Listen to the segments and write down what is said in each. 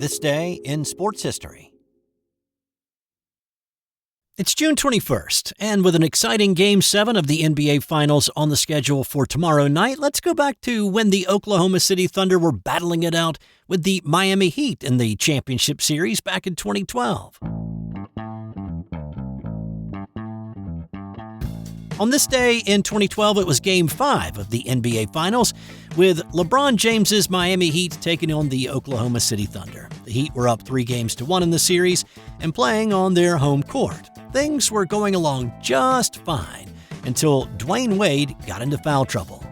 This day in sports history. It's June 21st, and with an exciting Game 7 of the NBA Finals on the schedule for tomorrow night, let's go back to when the Oklahoma City Thunder were battling it out with the Miami Heat in the championship series back in 2012. On this day in 2012, it was Game 5 of the NBA Finals, with LeBron James's Miami Heat taking on the Oklahoma City Thunder. The Heat were up 3-1 in the series and playing on their home court. Things were going along just fine until Dwayne Wade got into foul trouble.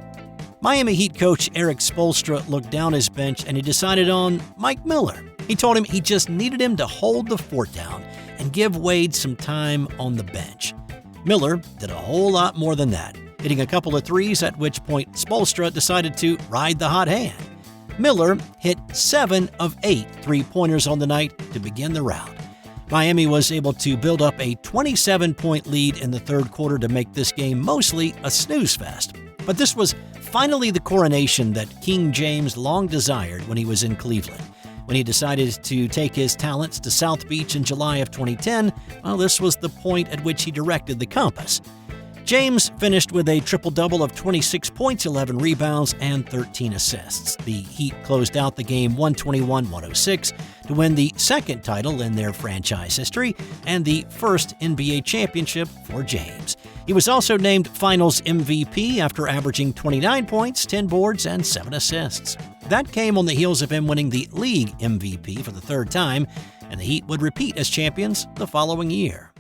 Miami Heat coach Erik Spoelstra looked down his bench and he decided on Mike Miller. He told him he just needed him to hold the fort down and give Wade some time on the bench. Miller did a whole lot more than that, hitting a couple of threes, at which point Spoelstra decided to ride the hot hand. Miller hit 7 of 8 three-pointers on the night to begin the rout. Miami was able to build up a 27-point lead in the third quarter to make this game mostly a snooze fest. But this was finally the coronation that King James long desired when he was in Cleveland. When he decided to take his talents to South Beach in July of 2010, well, this was the point at which he directed the compass. James finished with a triple-double of 26 points, 11 rebounds, and 13 assists. The Heat closed out the game 121-106 to win the second title in their franchise history and the first NBA championship for James. He was also named Finals MVP after averaging 29 points, 10 boards, and 7 assists. That came on the heels of him winning the league MVP for the third time, and the Heat would repeat as champions the following year.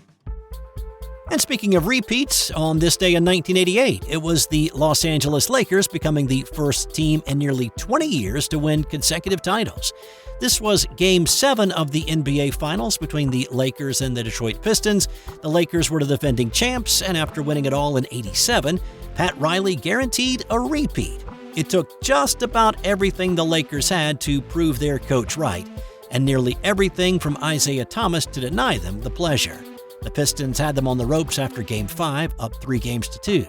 And speaking of repeats, on this day in 1988, it was the Los Angeles Lakers becoming the first team in nearly 20 years to win consecutive titles. This was Game 7 of the NBA Finals between the Lakers and the Detroit Pistons. The Lakers were the defending champs, and after winning it all in '87, Pat Riley guaranteed a repeat. It took just about everything the Lakers had to prove their coach right, and nearly everything from Isaiah Thomas to deny them the pleasure. The Pistons had them on the ropes after Game 5, up 3-2.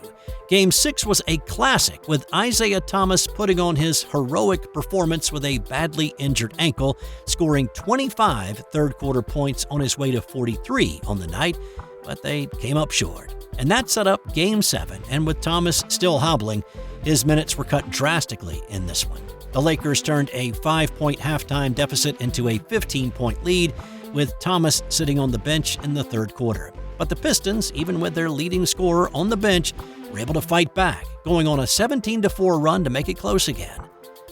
Game 6 was a classic, with Isaiah Thomas putting on his heroic performance with a badly injured ankle, scoring 25 third-quarter points on his way to 43 on the night, but they came up short. And that set up Game 7, and with Thomas still hobbling, his minutes were cut drastically in this one. The Lakers turned a 5-point halftime deficit into a 15-point lead, with Thomas sitting on the bench in the third quarter. But the Pistons, even with their leading scorer on the bench, were able to fight back, going on a 17-4 run to make it close again.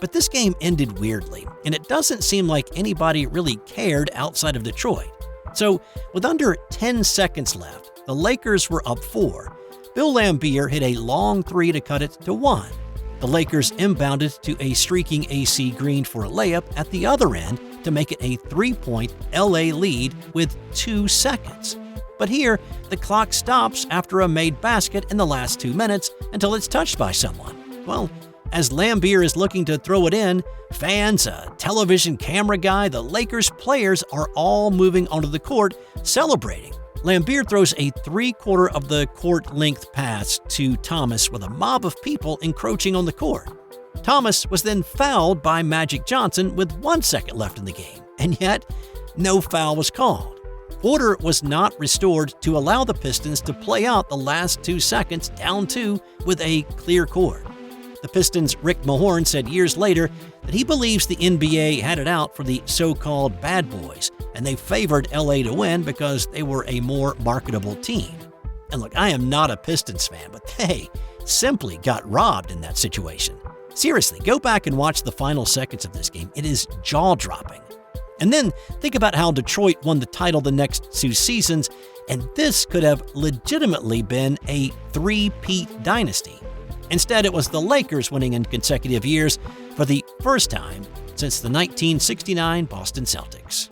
But this game ended weirdly, and it doesn't seem like anybody really cared outside of Detroit. So, with under 10 seconds left, the Lakers were up 4. Bill Laimbeer hit a long three to cut it to 1. The Lakers inbounded to a streaking AC Green for a layup at the other end to make it a 3-point LA lead with 2 seconds. But here, the clock stops after a made basket in the last 2 minutes until it's touched by someone. Well, as Laimbeer is looking to throw it in, fans, a television camera guy, the Lakers players are all moving onto the court, celebrating. Laimbeer throws a 3/4 of the court length pass to Thomas with a mob of people encroaching on the court. Thomas was then fouled by Magic Johnson with 1 second left in the game, and yet no foul was called. Order was not restored to allow the Pistons to play out the last 2 seconds down 2 with a clear court. The Pistons' Rick Mahorn said years later that he believes the NBA had it out for the so-called bad boys, and they favored LA to win because they were a more marketable team. And look, I am not a Pistons fan, but they simply got robbed in that situation. Seriously, go back and watch the final seconds of this game. It is jaw-dropping. And then think about how Detroit won the title the next 2 seasons, and this could have legitimately been a 3-peat dynasty. Instead, it was the Lakers winning in consecutive years for the first time since the 1969 Boston Celtics.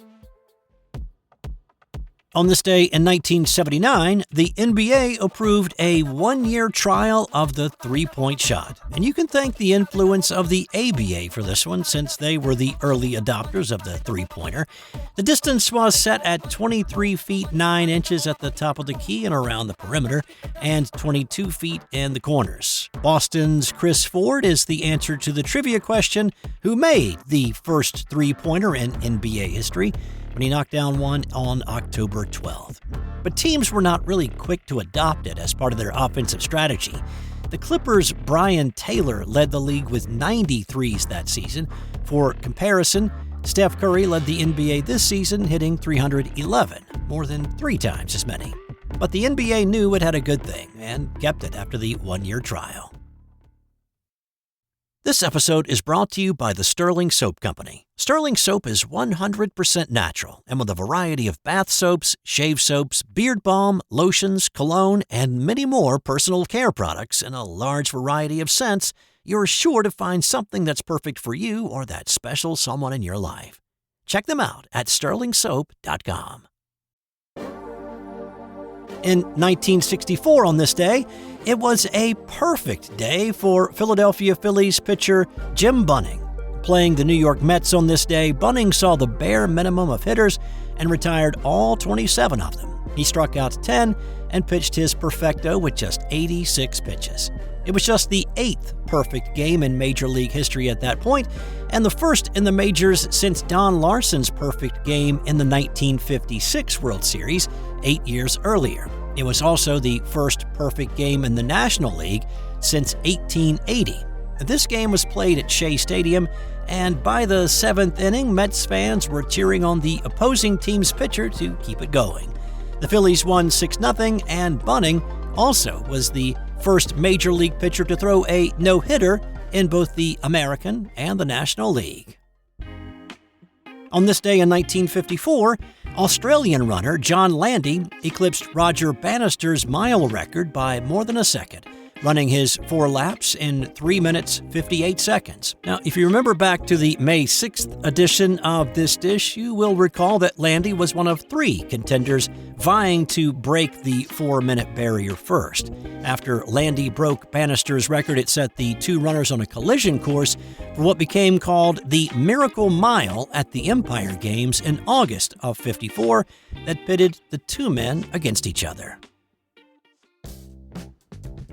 On this day in 1979, the NBA approved a one-year trial of the three-point shot. And you can thank the influence of the ABA for this one, since they were the early adopters of the three-pointer. The distance was set at 23 feet 9 inches at the top of the key and around the perimeter, and 22 feet in the corners. Boston's Chris Ford is the answer to the trivia question, who made the first three-pointer in NBA history, when he knocked down one on October 12th. But teams were not really quick to adopt it as part of their offensive strategy. The Clippers' Brian Taylor led the league with 93s that season. For comparison, Steph Curry led the NBA this season, hitting 311, more than 3 times as many. But the NBA knew it had a good thing and kept it after the one-year trial. This episode is brought to you by the Sterling Soap Company. Sterling Soap is 100% natural, and with a variety of bath soaps, shave soaps, beard balm, lotions, cologne, and many more personal care products in a large variety of scents, you're sure to find something that's perfect for you or that special someone in your life. Check them out at sterlingsoap.com. In 1964 on this day, it was a perfect day for Philadelphia Phillies pitcher Jim Bunning. Playing the New York Mets on this day, Bunning saw the bare minimum of hitters and retired all 27 of them. He struck out 10 and pitched his perfecto with just 86 pitches. It was just the 8th perfect game in Major League history at that point, and the first in the majors since Don Larson's perfect game in the 1956 World Series, 8 years earlier. It was also the first perfect game in the National League since 1880. This game was played at Shea Stadium, and by the 7th inning, Mets fans were cheering on the opposing team's pitcher to keep it going. The Phillies won 6-0, and Bunning also was the first Major League pitcher to throw a no-hitter in both the American and the National League. On this day in 1954, Australian runner John Landy eclipsed Roger Bannister's mile record by more than a second, running his 4 laps in 3 minutes 58 seconds. Now, if you remember back to the May 6th edition of this dish, you will recall that Landy was one of 3 contenders vying to break the 4-minute barrier first. After Landy broke Bannister's record, it set the 2 runners on a collision course for what became called the Miracle Mile at the Empire Games in August of '54 that pitted the 2 men against each other.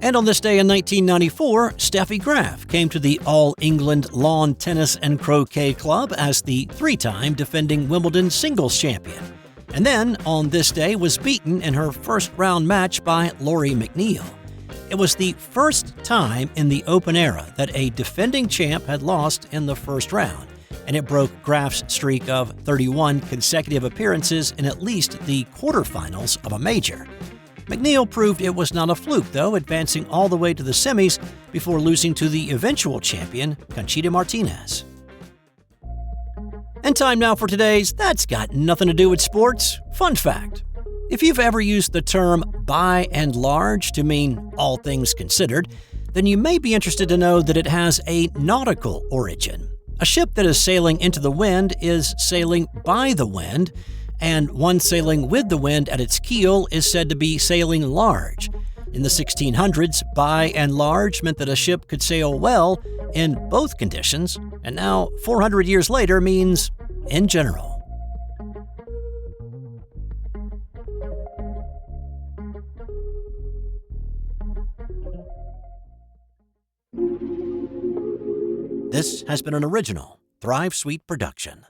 And on this day in 1994, Steffi Graf came to the All-England Lawn Tennis and Croquet Club as the 3-time defending Wimbledon singles champion. And then, on this day, was beaten in her first-round match by Lori McNeil. It was the first time in the Open era that a defending champ had lost in the first round, and it broke Graf's streak of 31 consecutive appearances in at least the quarterfinals of a major. McNeil proved it was not a fluke, though, advancing all the way to the semis before losing to the eventual champion, Conchita Martinez. And time now for today's That's Got Nothing to Do with Sports fun fact. If you've ever used the term by and large to mean all things considered, then you may be interested to know that it has a nautical origin. A ship that is sailing into the wind is sailing by the wind, and one sailing with the wind at its keel is said to be sailing large. In the 1600s, by and large meant that a ship could sail well in both conditions, and now, 400 years later, means in general. This has been an original Thrive Suite production.